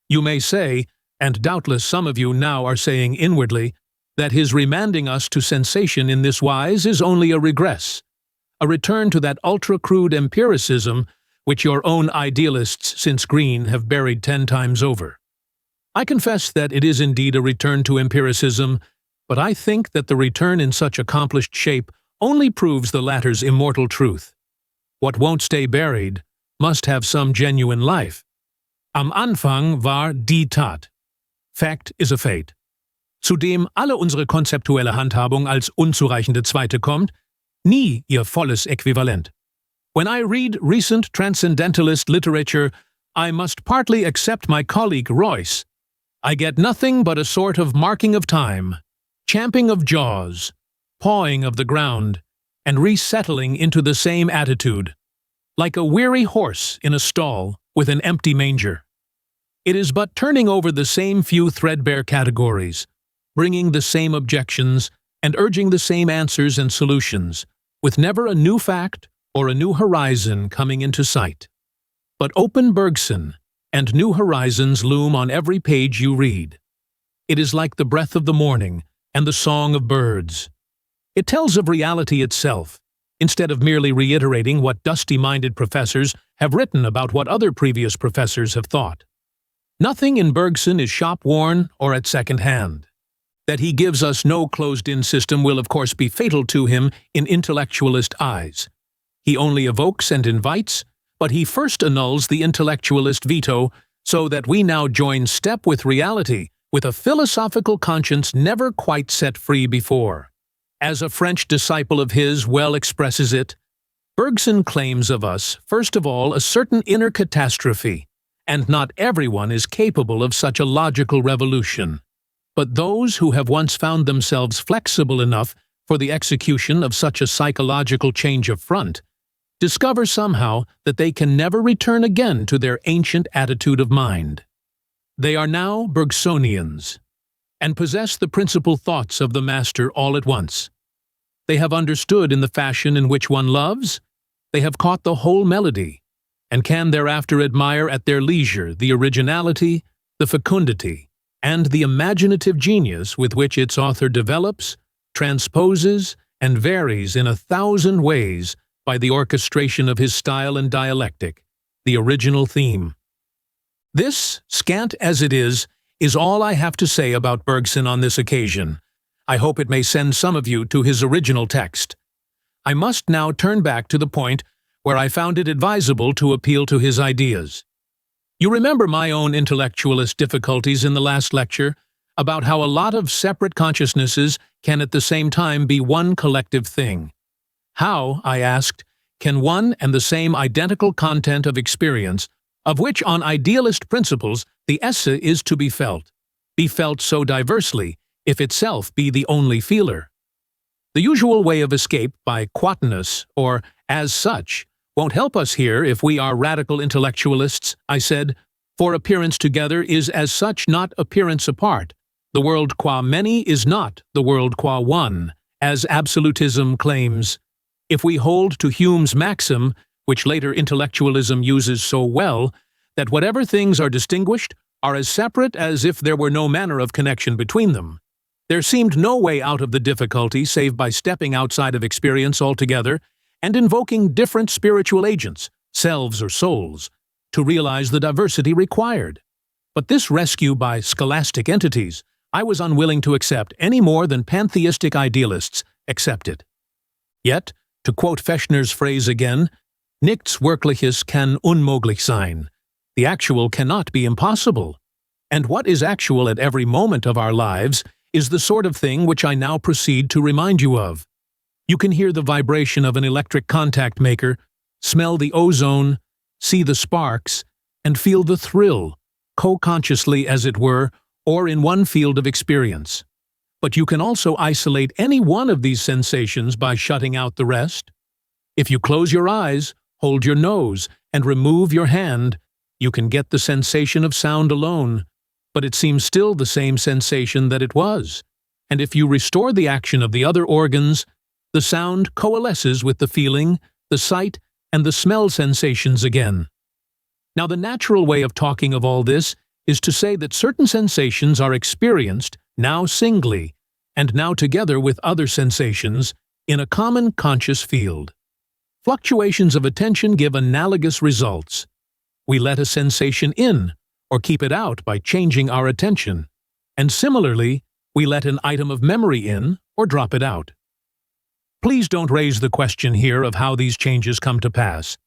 You may say, and doubtless some of you now are saying inwardly, that his remanding us to sensation in this wise is only a regress, a return to that ultra-crude empiricism which your own idealists since Green have buried 10 times over. I confess that it is indeed a return to empiricism, but I think that the return in such accomplished shape only proves the latter's immortal truth. What won't stay buried must have some genuine life. Am Anfang war die Tat. Fact is a fate. Zudem alle unsere konzeptuelle Handhabung als unzureichende Zweite kommt, nie ihr volles Äquivalent. When I read recent transcendentalist literature, I must partly accept my colleague Royce. I get nothing but a sort of marking of time, champing of jaws, pawing of the ground, and resettling into the same attitude, like a weary horse in a stall with an empty manger. It is but turning over the same few threadbare categories, bringing the same objections, and urging the same answers and solutions, with never a new fact or a new horizon coming into sight. But open Bergson, and new horizons loom on every page you read. It is like the breath of the morning and the song of birds. It tells of reality itself, instead of merely reiterating what dusty-minded professors have written about what other previous professors have thought. Nothing in Bergson is shop-worn or at second hand. That he gives us no closed-in system will of course be fatal to him in intellectualist eyes. He only evokes and invites, but he first annuls the intellectualist veto so that we now join step with reality with a philosophical conscience never quite set free before. As a French disciple of his well expresses it, Bergson claims of us, first of all, a certain inner catastrophe, and not everyone is capable of such a logical revolution. But those who have once found themselves flexible enough for the execution of such a psychological change of front, discover somehow that they can never return again to their ancient attitude of mind. They are now Bergsonians, and possess the principal thoughts of the master all at once. They have understood in the fashion in which one loves, they have caught the whole melody, and can thereafter admire at their leisure the originality, the fecundity, and the imaginative genius with which its author develops, transposes, and varies in 1,000 ways by the orchestration of his style and dialectic, the original theme. This, scant as it is all I have to say about Bergson on this occasion. I hope it may send some of you to his original text. I must now turn back to the point where I found it advisable to appeal to his ideas. You remember my own intellectualist difficulties in the last lecture about how a lot of separate consciousnesses can at the same time be one collective thing. How, I asked, can one and the same identical content of experience, of which on idealist principles the esse is to be felt so diversely, if itself be the only feeler? The usual way of escape by quateness, or as such, won't help us here if we are radical intellectualists, I said, for appearance together is as such not appearance apart. The world qua many is not the world qua one, as absolutism claims. If we hold to Hume's maxim, which later intellectualism uses so well, that whatever things are distinguished are as separate as if there were no manner of connection between them, there seemed no way out of the difficulty save by stepping outside of experience altogether and invoking different spiritual agents, selves or souls, to realize the diversity required. But this rescue by scholastic entities I was unwilling to accept any more than pantheistic idealists accept it. Yet, to quote Fechner's phrase again, nichts Wirkliches kann unmöglich sein. The actual cannot be impossible. And what is actual at every moment of our lives is the sort of thing which I now proceed to remind you of. You can hear the vibration of an electric contact maker, smell the ozone, see the sparks, and feel the thrill, co-consciously as it were, or in one field of experience. But you can also isolate any one of these sensations by shutting out the rest. If you close your eyes, hold your nose, and remove your hand, you can get the sensation of sound alone, but it seems still the same sensation that it was. And if you restore the action of the other organs, the sound coalesces with the feeling, the sight, and the smell sensations again. Now, the natural way of talking of all this is to say that certain sensations are experienced, now singly, and now together with other sensations, in a common conscious field. Fluctuations of attention give analogous results. We let a sensation in, or keep it out by changing our attention, and similarly, we let an item of memory in, or drop it out. Please don't raise the question here of how these changes come to pass.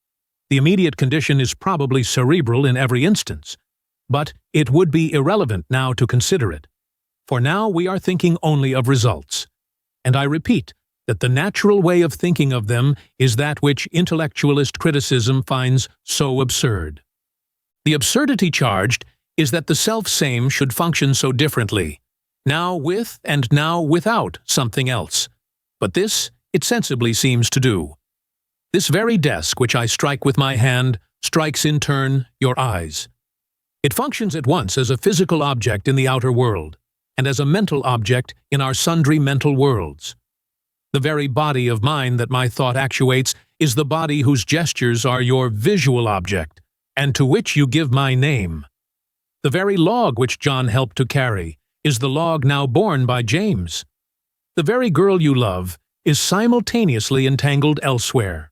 The immediate condition is probably cerebral in every instance, but it would be irrelevant now to consider it. For now we are thinking only of results, and I repeat that the natural way of thinking of them is that which intellectualist criticism finds so absurd. The absurdity charged is that the self-same should function so differently, now with and now without something else, but this it sensibly seems to do. This very desk which I strike with my hand strikes in turn your eyes. It functions at once as a physical object in the outer world, and as a mental object in our sundry mental worlds. The very body of mind that my thought actuates is the body whose gestures are your visual object, and to which you give my name. The very log which John helped to carry is the log now borne by James. The very girl you love is simultaneously entangled elsewhere.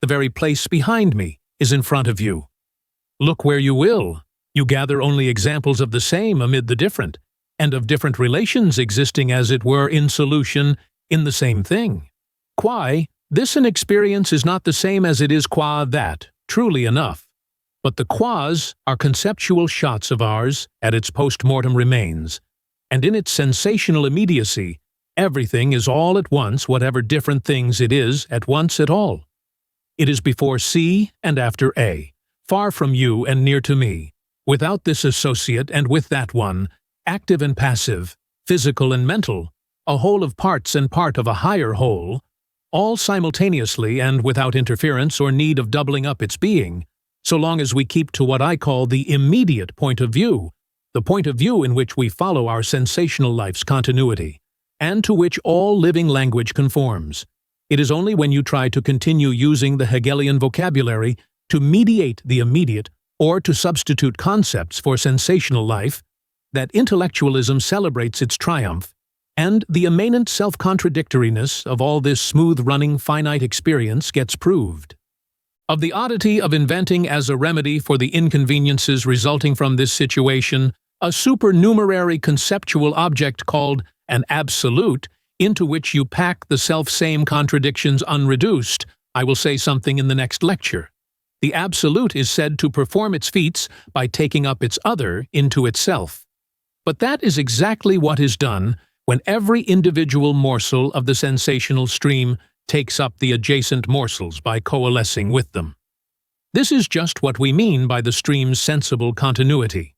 The very place behind me is in front of you. Look where you will, you gather only examples of the same amid the different, and of different relations existing as it were in solution in the same thing. Quae, this in experience is not the same as it is qua that, truly enough. But the quas are conceptual shots of ours at its post-mortem remains, and in its sensational immediacy, everything is all at once whatever different things it is at once at all. It is before C and after A, far from you and near to me, without this associate and with that one, active and passive, physical and mental, a whole of parts and part of a higher whole, all simultaneously and without interference or need of doubling up its being, so long as we keep to what I call the immediate point of view, the point of view in which we follow our sensational life's continuity, and to which all living language conforms. It is only when you try to continue using the Hegelian vocabulary to mediate the immediate or to substitute concepts for sensational life that intellectualism celebrates its triumph, And the immanent self-contradictoriness of all this smooth-running finite experience gets proved. Of the oddity of inventing as a remedy for the inconveniences resulting from this situation a supernumerary conceptual object called an absolute, into which you pack the self-same contradictions unreduced, I will say something in the next lecture. The absolute is said to perform its feats by taking up its other into itself. But that is exactly what is done when every individual morsel of the sensational stream takes up the adjacent morsels by coalescing with them. This is just what we mean by the stream's sensible continuity.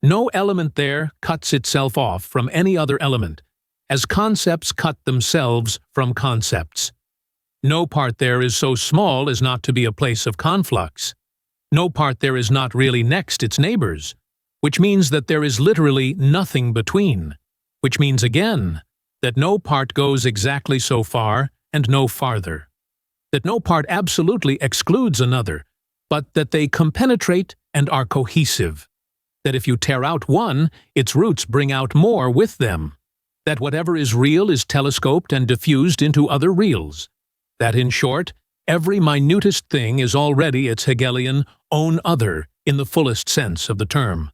No element there cuts itself off from any other element, as concepts cut themselves from concepts. No part there is so small as not to be a place of conflux. No part there is not really next its neighbors, which means that there is literally nothing between, which means again that no part goes exactly so far and no farther, that no part absolutely excludes another, but that they compenetrate and are cohesive, that if you tear out one, its roots bring out more with them, that whatever is real is telescoped and diffused into other reals, that, in short, every minutest thing is already its Hegelian own other in the fullest sense of the term.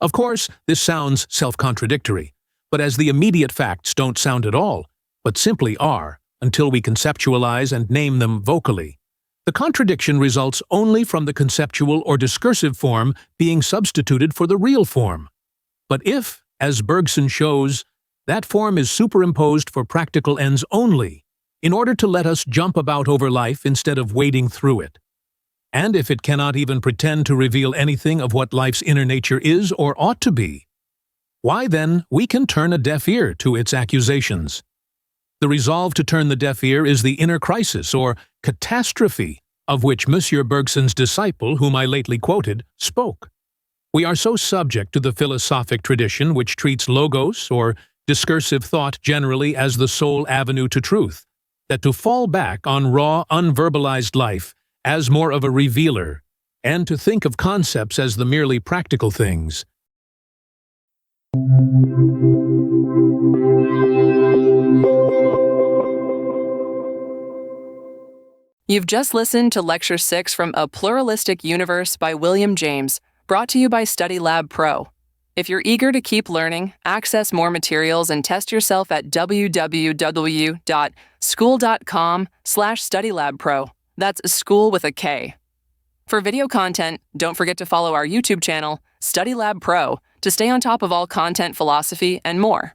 Of course, this sounds self-contradictory, but as the immediate facts don't sound at all, but simply are, until we conceptualize and name them vocally. The contradiction results only from the conceptual or discursive form being substituted for the real form. But if, as Bergson shows, that form is superimposed for practical ends only, in order to let us jump about over life instead of wading through it, and if it cannot even pretend to reveal anything of what life's inner nature is or ought to be, why then we can turn a deaf ear to its accusations. The resolve to turn the deaf ear is the inner crisis or catastrophe of which Monsieur Bergson's disciple, whom I lately quoted, spoke. We are so subject to the philosophic tradition which treats logos or discursive thought generally as the sole avenue to truth, that to fall back on raw, unverbalized life as more of a revealer, and to think of concepts as the merely practical things, You've just listened to Lecture 6 from A Pluralistic Universe by William James, brought to you by StudyLab Pro. If you're eager to keep learning, access more materials, and test yourself at www.school.com/StudyLabPro. That's school with a K. For video content, don't forget to follow our YouTube channel, StudyLab Pro, to stay on top of all content philosophy and more.